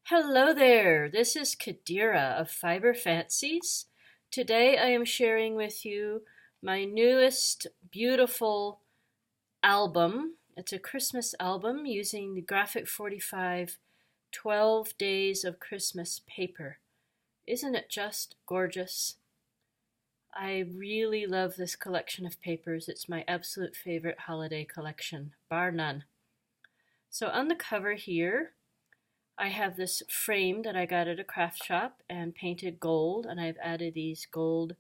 Hello there, this is Kadira of Fiber Fancies. Today I am sharing with you my newest beautiful album. It's a Christmas album using the Graphic 45 12 Days of Christmas paper. Isn't it just gorgeous? I really love this collection of papers. It's my absolute favorite holiday collection, bar none. So on the cover here, I have this frame that I got at a craft shop and painted gold, and I've added these gold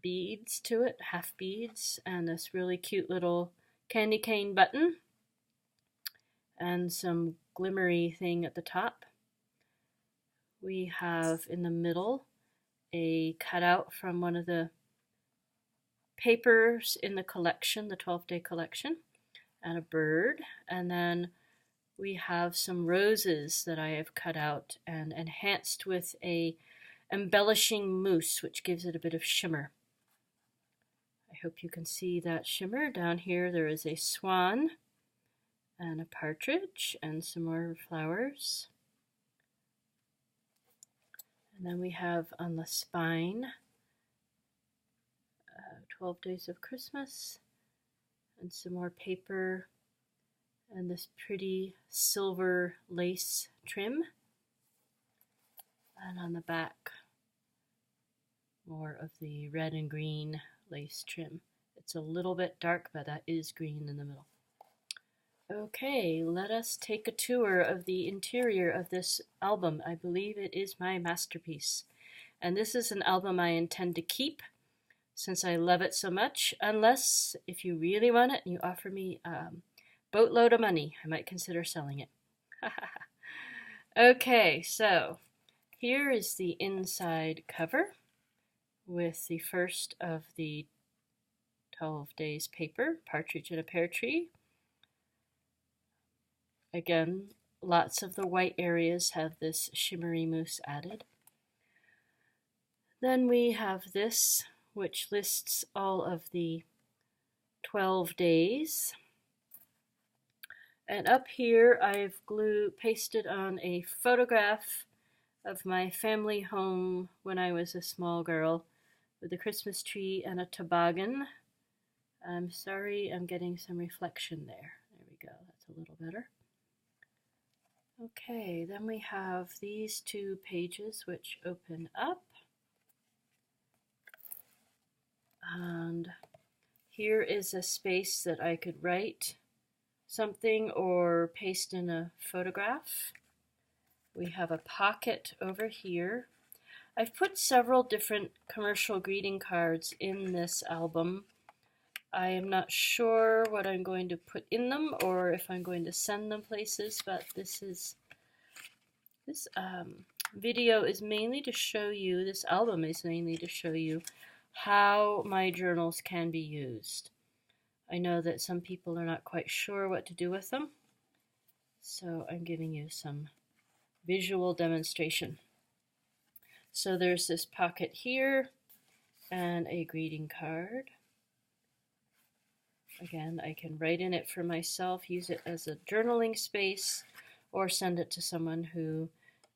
beads to it, half beads, and this really cute little candy cane button, and some glimmery thing at the top. We have in the middle a cutout from one of the papers in the collection, the 12-day collection, and a bird, and then we have some roses that I have cut out and enhanced with a embellishing mousse, which gives it a bit of shimmer. I hope you can see that shimmer. Down here there is a swan and a partridge and some more flowers. And then we have on the spine 12 Days of Christmas and some more paper and this pretty silver lace trim. And on the back, more of the red and green lace trim. It's a little bit dark, but that is green in the middle. Okay, let us take a tour of the interior of this album. I believe it is my masterpiece. And this is an album I intend to keep since I love it so much, unless if you really want it and you offer me boatload of money, I might consider selling it. Okay, so here is the inside cover with the first of the 12 Days paper, Partridge in a Pear Tree. Again, lots of the white areas have this shimmery mousse added. Then we have this, which lists all of the 12 days. And up here I've pasted on a photograph of my family home when I was a small girl with a Christmas tree and a toboggan. I'm sorry, I'm getting some reflection there. There we go, that's a little better. Okay, then we have these two pages which open up. And here is a space that I could write something or paste in a photograph. We have a pocket over here. I've put several different commercial greeting cards in this album. I am not sure what I'm going to put in them or if I'm going to send them places, but this video is mainly to show you, this album is mainly to show you how my journals can be used. I know that some people are not quite sure what to do with them, so I'm giving you some visual demonstration. So there's this pocket here and a greeting card. Again, I can write in it for myself, use it as a journaling space, or send it to someone who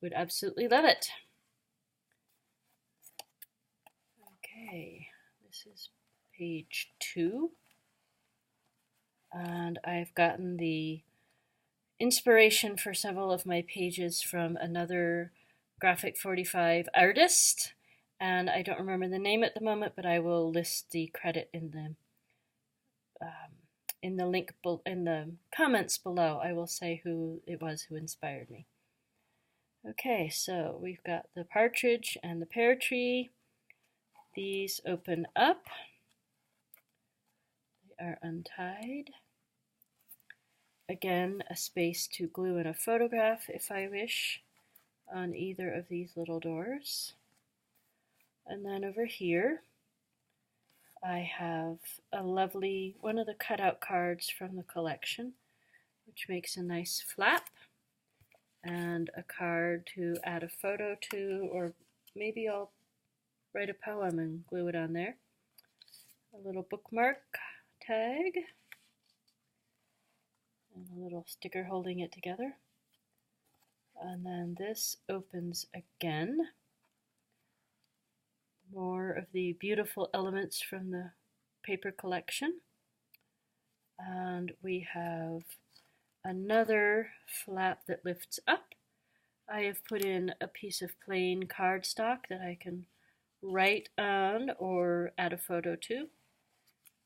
would absolutely love it. Okay, this is page 2. And I've gotten the inspiration for several of my pages from another Graphic 45 artist, and I don't remember the name at the moment, but I will list the credit in the link in the comments below. I will say who it was who inspired me. Okay, so we've got the partridge and the pear tree. These open up. They are untied. Again, a space to glue in a photograph if I wish on either of these little doors. And then over here I have a lovely one of the cutout cards from the collection, which makes a nice flap, and a card to add a photo to, or maybe I'll write a poem and glue it on there. A little bookmark tag and a little sticker holding it together. And then this opens again. More of the beautiful elements from the paper collection. And we have another flap that lifts up. I have put in a piece of plain cardstock that I can write on or add a photo to.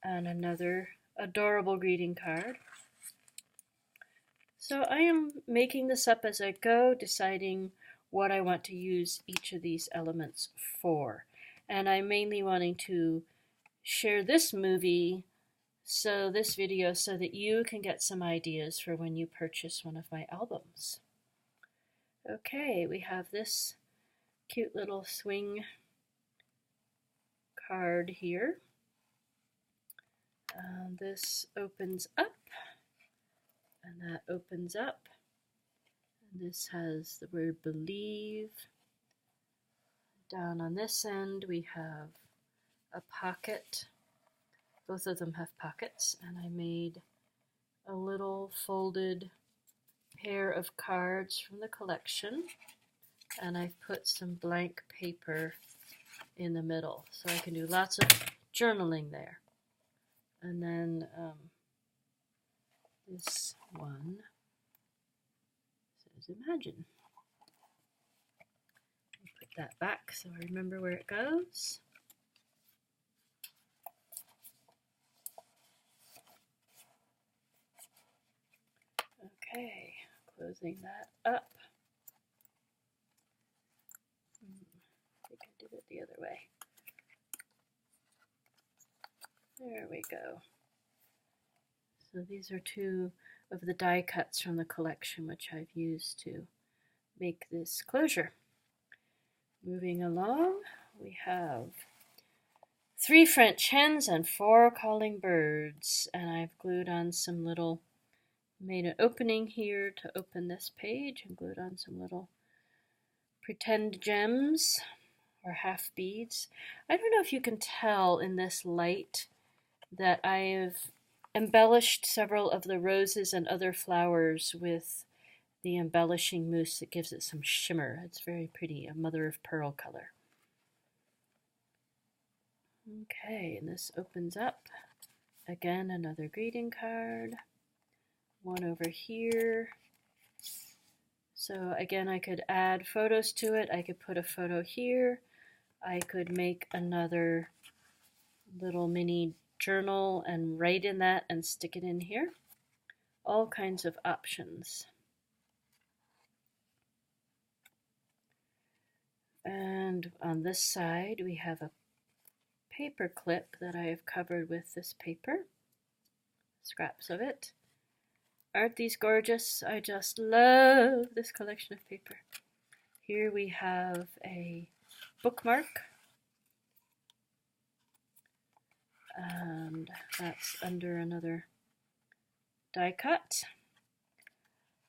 And another adorable greeting card. So I am making this up as I go, deciding what I want to use each of these elements for. And I'm mainly wanting to share this video so that you can get some ideas for when you purchase one of my albums. Okay, we have this cute little swing card here. This opens up, and that opens up. And this has the word believe. Down on this end we have a pocket. Both of them have pockets, and I made a little folded pair of cards from the collection, and I've put some blank paper in the middle, so I can do lots of journaling there. And then this one says imagine. I'll put that back so I remember where it goes. Okay, closing that up. I think I did it the other way. There we go. So these are two of the die cuts from the collection which I've used to make this closure. Moving along, we have 3 French hens and 4 calling birds, and I've glued on some little, made an opening here to open this page and glued on some little pretend gems or half beads. I don't know if you can tell in this light that I've embellished several of the roses and other flowers with the embellishing mousse that gives it some shimmer. It's very pretty, a mother of pearl color. Okay, and this opens up. Again, another greeting card. One over here. So again, I could add photos to it. I could put a photo here. I could make another little mini journal and write in that and stick it in here. All kinds of options. And on this side we have a paper clip that I have covered with this paper, scraps of it. Aren't these gorgeous? I just love this collection of paper. Here we have a bookmark, and that's under another die cut.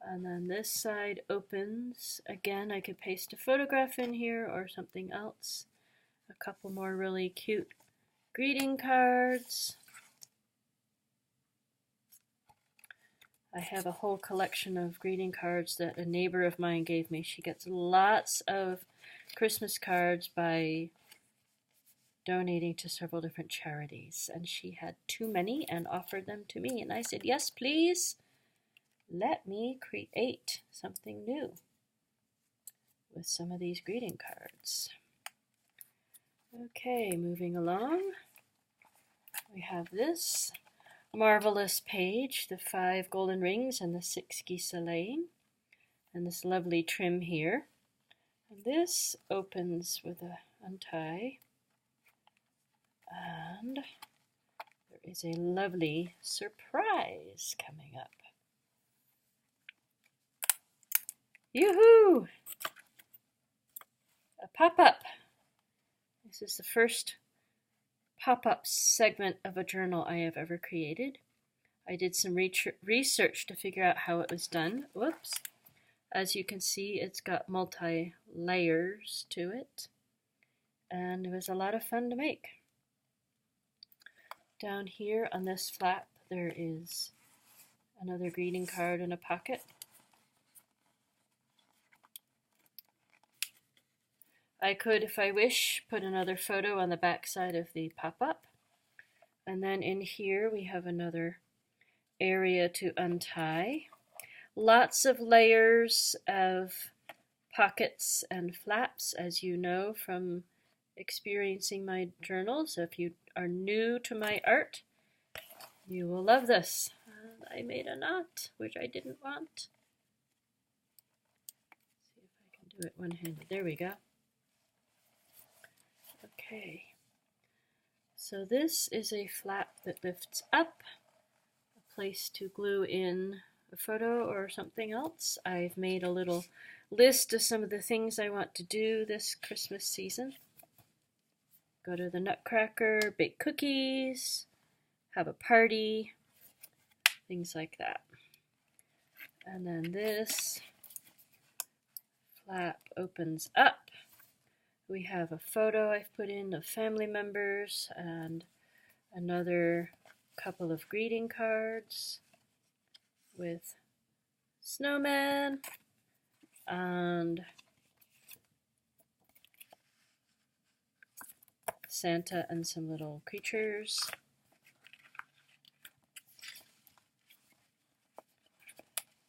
And then this side opens. Again, I could paste a photograph in here or something else. A couple more really cute greeting cards. I have a whole collection of greeting cards that a neighbor of mine gave me. She gets lots of Christmas cards by donating to several different charities, and she had too many and offered them to me, and I said, yes, please, let me create something new with some of these greeting cards. Okay, moving along, we have this marvelous page, the 5 golden rings and the 6 geese a-laying, and this lovely trim here. And this opens with a untie, and there is a lovely surprise coming up. Yoo-hoo! A pop-up. This is the first pop-up segment of a journal I have ever created. I did some research to figure out how it was done. Whoops. As you can see, it's got multi-layers to it, and it was a lot of fun to make. Down here on this flap there is another greeting card in a pocket. I could, if I wish, put another photo on the back side of the pop-up. And then in here we have another area to untie. Lots of layers of pockets and flaps, as you know from experiencing my journals. If you are new to my art, you will love this. And I made a knot, which I didn't want. See if I can do it one-handed. There we go. Okay. So this is a flap that lifts up, a place to glue in a photo or something else. I've made a little list of some of the things I want to do this Christmas season. Go to the Nutcracker, bake cookies, have a party, things like that. And then this flap opens up. We have a photo I've put in of family members and another couple of greeting cards with snowman and Santa and some little creatures.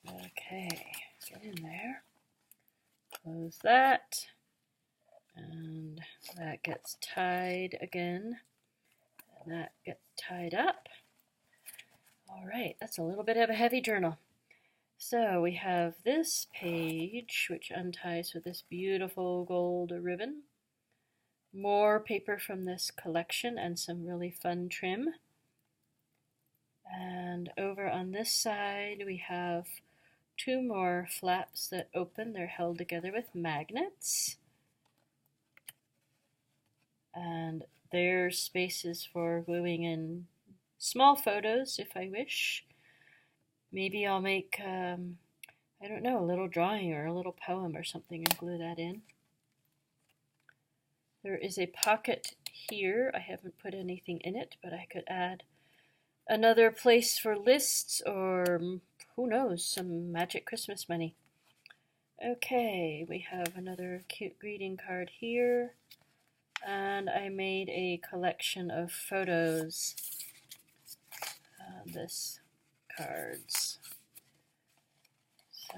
Okay, get in there. Close that. And that gets tied again. And that gets tied up. All right, that's a little bit of a heavy journal. So we have this page, which unties with this beautiful gold ribbon. More paper from this collection and some really fun trim. And over on this side, we have two more flaps that open. They're held together with magnets. And there's spaces for gluing in small photos if I wish. Maybe I'll make, I don't know, a little drawing or a little poem or something and glue that in. There is a pocket here. I haven't put anything in it, but I could add another place for lists or, who knows, some magic Christmas money. Okay, we have another cute greeting card here. And I made a collection of photos, this cards. So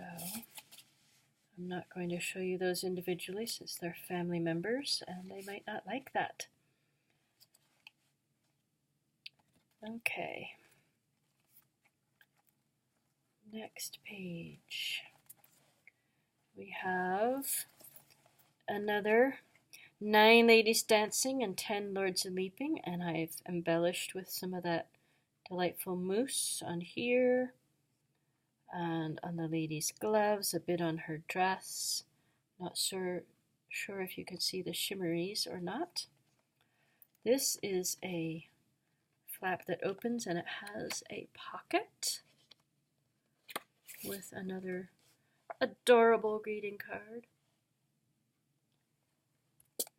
I'm not going to show you those individually since they're family members and they might not like that. Okay. Next page. We have another 9 ladies dancing and 10 lords a leaping, and I've embellished with some of that delightful mousse on here and on the lady's gloves, a bit on her dress. Not sure if you can see the shimmeries or not. This is a flap that opens and it has a pocket with another adorable greeting card.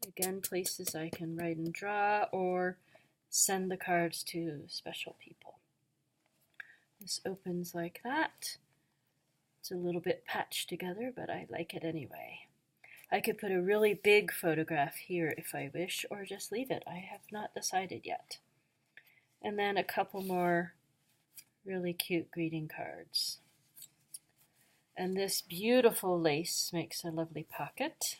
Again, places I can write and draw or send the cards to special people. This opens like that. It's a little bit patched together, but I like it anyway. I could put a really big photograph here if I wish, or just leave it. I have not decided yet. And then a couple more really cute greeting cards. And this beautiful lace makes a lovely pocket.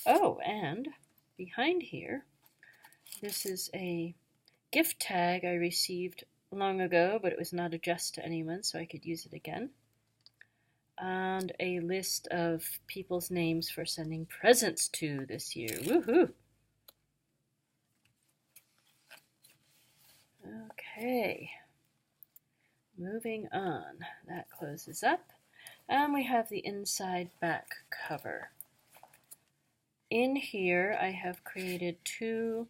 Oh, and behind here, this is a gift tag I received long ago, but it was not addressed to anyone, so I could use it again. And a list of people's names for sending presents to this year. Woohoo! Okay, moving on. That closes up. And we have the inside back cover. In here, I have created two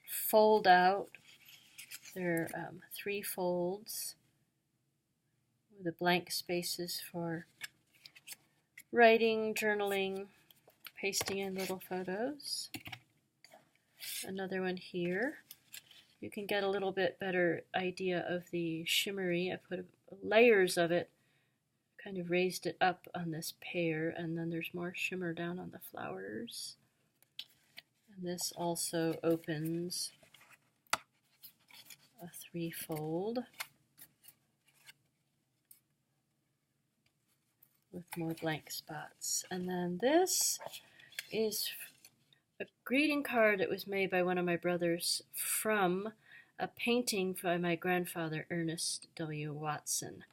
fold out. They're 3 folds with the blank spaces for writing, journaling, pasting in little photos. Another one here. You can get a little bit better idea of the shimmery. I put layers of it, kind of raised it up on this pear, and then there's more shimmer down on the flowers. And this also opens a threefold with more blank spots. And then this is a greeting card that was made by one of my brothers from a painting by my grandfather, Ernest W. Watson,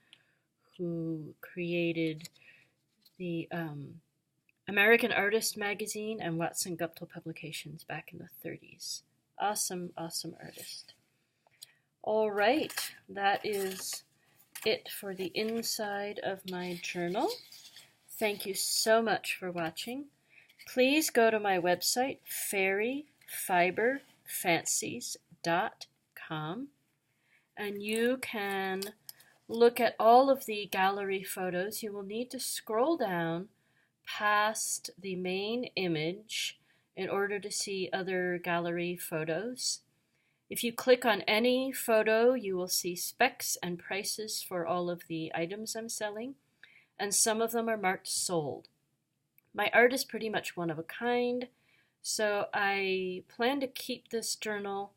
who created the American Artist magazine and Watson Guptill publications back in the 30s. Awesome, awesome artist. All right, that is it for the inside of my journal. Thank you so much for watching. Please go to my website, fairyfiberfancies.com, and you can look at all of the gallery photos. You will need to scroll down past the main image in order to see other gallery photos. If you click on any photo, you will see specs and prices for all of the items I'm selling, and some of them are marked sold. My art is pretty much one of a kind, so I plan to keep this journal.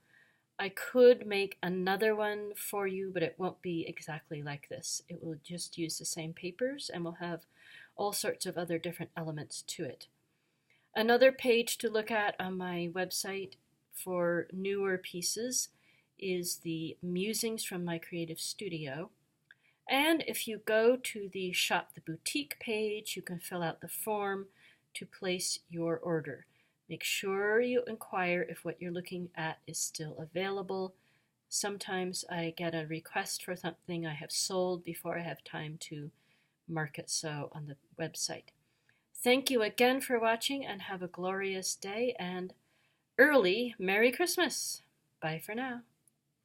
I could make another one for you, but it won't be exactly like this. It will just use the same papers and will have all sorts of other different elements to it. Another page to look at on my website for newer pieces is the musings from my creative studio. And if you go to the Shop the Boutique page, you can fill out the form to place your order. Make sure you inquire if what you're looking at is still available. Sometimes I get a request for something I have sold before I have time to mark it so on the website. Thank you again for watching, and have a glorious day and early Merry Christmas. Bye for now.